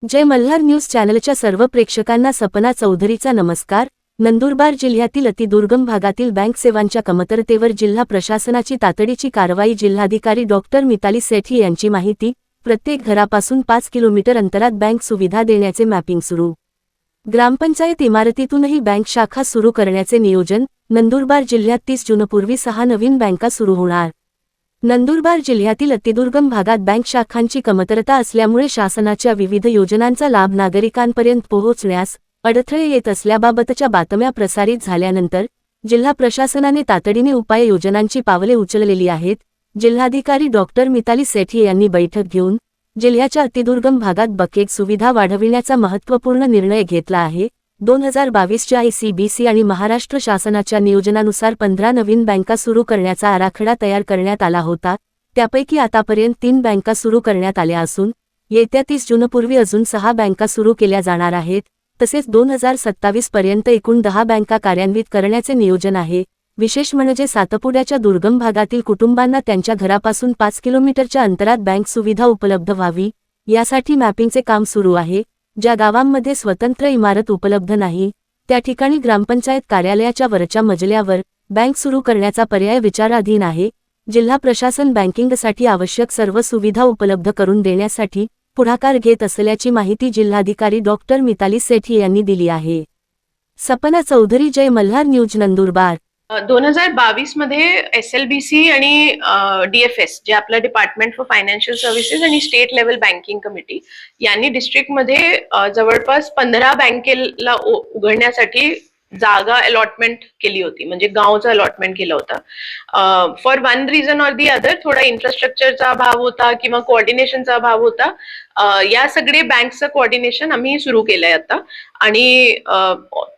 जय Malhar news चॅनलच्या सर्व प्रेक्षकांना सपना चौधरीचा नमस्कार। नंदुरबार जिल्ह्यातील अतिदुर्गम भागातील बँक सेवांच्या कमतरतेवर जिल्हा प्रशासनाची तातडीची कारवाई। जिल्हाधिकारी डॉक्टर मिताली सेठी यांची माहिती। प्रत्येक घरापासून 5 किलोमीटर अंतरात बँक सुविधा देण्याचे मॅपिंग सुरू। ग्रामपंचायत इमारतीतूनही बँक शाखा सुरू करण्याचे नियोजन। नंदुरबार जिल्ह्यात 30 जूनपूर्वी 6 नवीन बँका सुरू होणार। नंदुरबार जिल्ह्यातील अतिदुर्गम भागात बँक शाखांची कमतरता असल्यामुळे शासनाच्या विविध योजनांचा लाभ नागरिकांपर्यंत पोहोचण्यास अडथळे येत असल्याबाबतच्या बातम्या प्रसारित झाल्यानंतर जिल्हा प्रशासनाने तातडीने उपाययोजनांची पावले उचललेली आहेत। जिल्हाधिकारी डॉक्टर मिताली सेठी यांनी बैठक घेऊन जिल्ह्याच्या अतिदुर्गम भागात बकेट सुविधा वाढविण्याचा महत्त्वपूर्ण निर्णय घेतला आहे। 2022च्या ICBC आणि महाराष्ट्र शासनाच्या नियोजनानुसार 15 नवीन बँका सुरू करण्याचा आराखडा तयार करण्यात आला होता। त्यापैकी आतापर्यंत 3 बँका सुरू करण्यात आल्या असून येत्या 30 जूनपूर्वी अजून 6 बँका सुरू केल्या जाणार आहेत। तसेच 2027 पर्यंत एकूण 10 बँका कार्यान्वित करण्याचे नियोजन आहे। विशेष म्हणजे सातपुड्याच्या दुर्गम भागातील कुटुंबांना त्यांच्या घरापासून 5 किलोमीटरच्या अंतरात बँक सुविधा उपलब्ध व्हावी यासाठी मॅपिंगचे काम सुरू आहे। ज्या गावांमध्ये स्वतंत्र इमारत उपलब्ध नाही त्या ठिकाणी ग्रामपंचायत कार्यालयाच्या वरच्या मजल्यावर बँक सुरू करण्याचा पर्याय विचाराधीन आहे। जिल्हा प्रशासन बँकिंगसाठी आवश्यक सर्व सुविधा उपलब्ध करून देण्यासाठी पुढाकार घेत असल्याची माहिती जिल्हाधिकारी डॉक्टर मिताली सेठी यांनी दिली आहे। सपना चौधरी, जय मल्हार न्यूज, नंदुरबार। 2022 मध्ये SLBC आणि DFS जे आपलं डिपार्टमेंट फॉर फायनान्शियल सर्व्हिसेस आणि स्टेट लेवल बँकिंग कमिटी यांनी डिस्ट्रिक्टमध्ये जवळपास 15 बँकेला उघडण्यासाठी जागा अलॉटमेंट केली होती, म्हणजे गावचं अलॉटमेंट केलं होतं। For one reason or the other थोडा इन्फ्रास्ट्रक्चरचा अभाव होता किंवा कोऑर्डिनेशनचा अभाव होता। या सगळे बँकचं कोऑर्डिनेशन आम्ही सुरू केलंय आता आणि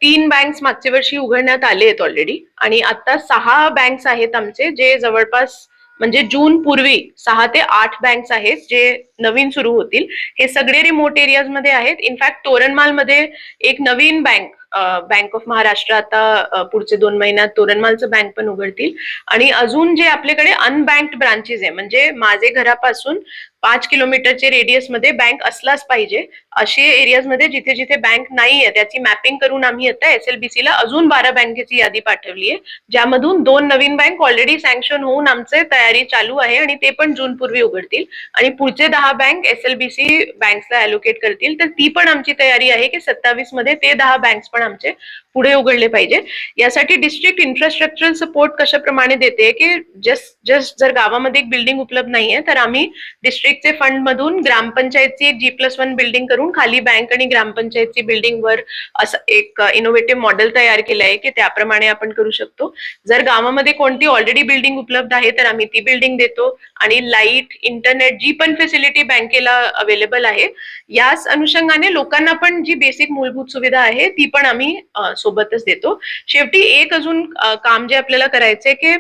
3 बँक्स मागच्या वर्षी उघडण्यात आले आहेत ऑलरेडी आणि आता 6 बँक्स आहेत आमचे जे जवळपास म्हणजे जून पूर्वी 6 ते 8 बँक्स आहेत जे नवीन सुरू होतील। हे सगळे रिमोट एरियाज मध्ये आहेत। इनफॅक्ट तोरणमाल मध्ये एक नवीन बँक ऑफ महाराष्ट्र आता पुढचे 2 महिन्यात तोरणमालचं बँक पण उघडतील आणि अजून जे आपल्याकडे अनबँक्ड ब्रांचेस आहे म्हणजे माझे घरापासून 5 किलोमीटरचे रेडियस मध्ये बँक असलाच पाहिजे असे एरियाज मध्ये जिथे जिथे बँक नाहीये त्याची मॅपिंग करून आम्ही आता SLBC ला अजून 12 बँकेची यादी पाठवली आहे, ज्यामधून 2 नवीन बँक ऑलरेडी सँक्शन होऊन आमचे तयारी चालू आहे आणि ते पण जून पूर्वी उघडतील आणि पुढचे 10 बँक SLBC बँक्सला अलोकेट करतील। तर ती पण आमची तयारी आहे की 27 मध्ये ते 10 बँक्स पण आमचे पुढे उघडले पाहिजे। यासाठी डिस्ट्रिक्ट इन्फ्रास्ट्रक्चरल सपोर्ट कशाप्रमाणे देते की जस्ट जर गावामध्ये एक बिल्डिंग उपलब्ध नाहीये तर आम्ही डिस्ट्रिक्टचे फंड मधून ग्रामपंचायतची एक G+1 बिल्डिंग करून खाली बँक आणि ग्रामपंचायतची बिल्डिंग वर असं एक इनोव्हेटिव्ह मॉडेल तयार केलं आहे की त्याप्रमाणे आपण करू शकतो। जर गावामध्ये कोणती ऑलरेडी बिल्डिंग उपलब्ध आहे तर आम्ही ती बिल्डिंग देतो आणि लाईट, इंटरनेट जी पण फॅसिलिटी बँकेला अवेलेबल आहे याच अनुषंगाने लोकांना पण जी बेसिक मूलभूत सुविधा आहे ती पण आम्ही सोबतच देतो। शेवटी एक अजून काम जे आपल्याला करायचंय की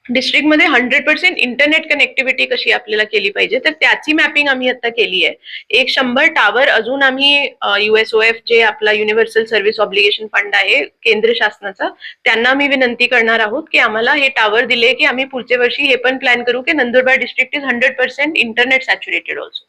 डिस्ट्रिक्टमध्ये 100% इंटरनेट कनेक्टिव्हिटी कशी आपल्याला केली पाहिजे तर त्याची मॅपिंग आम्ही आता केली आहे। एक 100 टावर अजून आम्ही USOF जे आपला युनिव्हर्सल सर्व्हिस ऑब्लिगेशन फंड आहे केंद्र शासनाचा त्यांना आम्ही विनंती करणार आहोत की आम्हाला हे टावर दिले की आम्ही पुढच्या वर्षी हे पण प्लॅन करू की Nandurbar district is 100% internet saturated also.